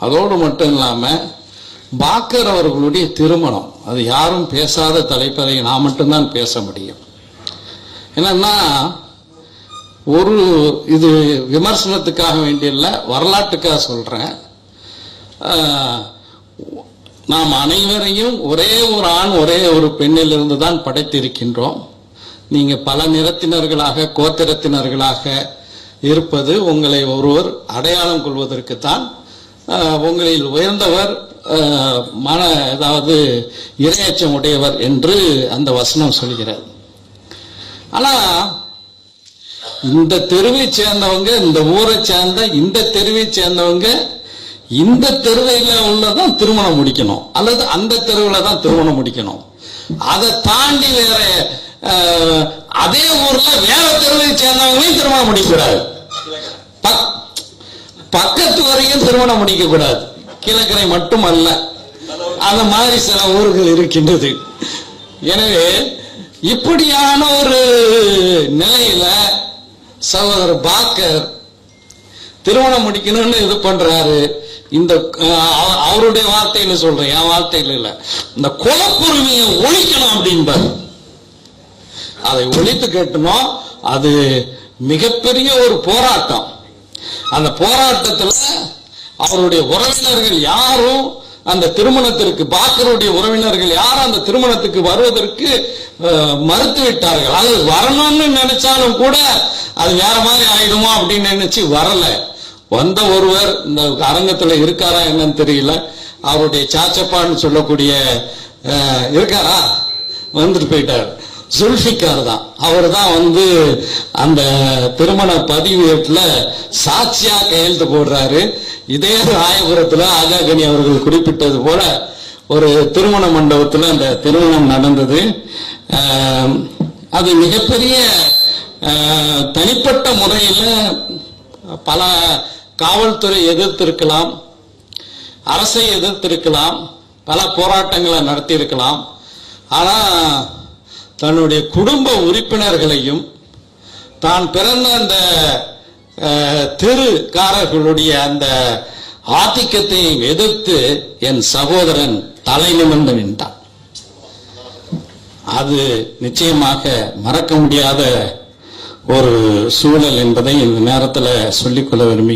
அதோடு மட்டும் இல்லாமல் பாக்கர் அவர்களுடைய திருமணம், அது யாரும் பேசாத தலைப்பதை நான் மட்டும்தான் பேச முடியும். என்னன்னா, ஒரு இது விமர்சனத்துக்காக வேண்டியில்லை, வரலாற்றுக்காக சொல்கிறேன். நாம் அனைவரையும் ஒரே ஒரு ஆண் ஒரே ஒரு பெண்ணிலிருந்து தான் படைத்திருக்கின்றோம். நீங்கள் பல நிறத்தினர்களாக கோத்திரத்தினர்களாக இருப்பது உங்களை ஒருவர் அடையாளம் கொள்வதற்குத்தான். உங்களில் உயர்ந்தவர் அதாவது இரையச்சம் உடையவர் என்று அந்த வசனம் சொல்கிறது. ஆனால் இந்த தெருவை சேர்ந்தவங்க, இந்த ஊரை சேர்ந்த இந்த தெருவை சேர்ந்தவங்க இந்த தெருவையில் உள்ளதான் திருமணம் முடிக்கணும், அல்லது அந்த தெருவில் தான் திருமணம் முடிக்கணும். அதை தாண்டி வேற அதே ஊர்ல வேற தெருவை சேர்ந்தவங்களையும் திருமணம் முடிக்கக்கூடாது, பக்கத்து வரையும் திருமணம் முடிக்க கூடாது. கிழக்கரை மட்டும் அல்ல, அந்த மாதிரி சில ஊர்கள் இருக்கின்றது. எனவே இப்படியான ஒரு நிலையில சகோதரர் பாக்கர் திருமணம் முடிக்கணும்னு இது பண்றாரு. இந்த அவருடைய வார்த்தையில சொல்றேன், என் வார்த்தையில இல்ல. இந்த குலப்புரிமையை ஒழிக்கணும் அப்படின்பார். அதை ஒழித்து கேட்டணும். அது மிகப்பெரிய ஒரு போராட்டம். அந்த போராட்டத்தில் அவருடைய உறவினர்கள் யாரும் அந்த திருமணத்திற்கு, பாக்கருடைய உறவினர்கள் யாரும் அந்த திருமணத்துக்கு வருவதற்கு மறுத்து விட்டார்கள். அது வரணும்னு நினைச்சாலும் கூட அது வேற மாதிரி ஆயிடுமா அப்படின்னு நினைச்சு வரல. வந்த ஒருவர் இந்த அரங்கத்தில் இருக்காரா என்னன்னு தெரியல, அவருடைய சாச்சப்பான்னு சொல்லக்கூடிய இருக்காரா, வந்துட்டு போயிட்டார். ஜுல்ஃபிகார் தான், அவர் தான் அந்த திருமண பதிவேட்டில் சாட்சியா கையெழுத்து போடுறாரு. இதே ராயபுரத்தில் ஆகாகனி அவர்கள் குறிப்பிட்டது போல ஒரு திருமண மண்டபத்தில் அந்த திருமணம் நடந்தது. அது மிகப்பெரிய தனிப்பட்ட முறையில் பல காவல்துறை எதிர்த்திருக்கலாம், அரசை எதிர்த்திருக்கலாம், பல போராட்டங்களை நடத்தியிருக்கலாம். ஆனால் தன்னுடைய குடும்ப உறுப்பினர்களையும் தான் பிறந்த அந்த தெருக்காரர்களுடைய அந்த ஆதிக்கத்தையும் எதிர்த்து என் சகோதரன் தலை நிமிர்ந்து நின்றான். அது நிச்சயமாக மறக்க முடியாத ஒரு சூழல் என்பதை இந்த நேரத்தில் சொல்லிக்கொள்ள விரும்பி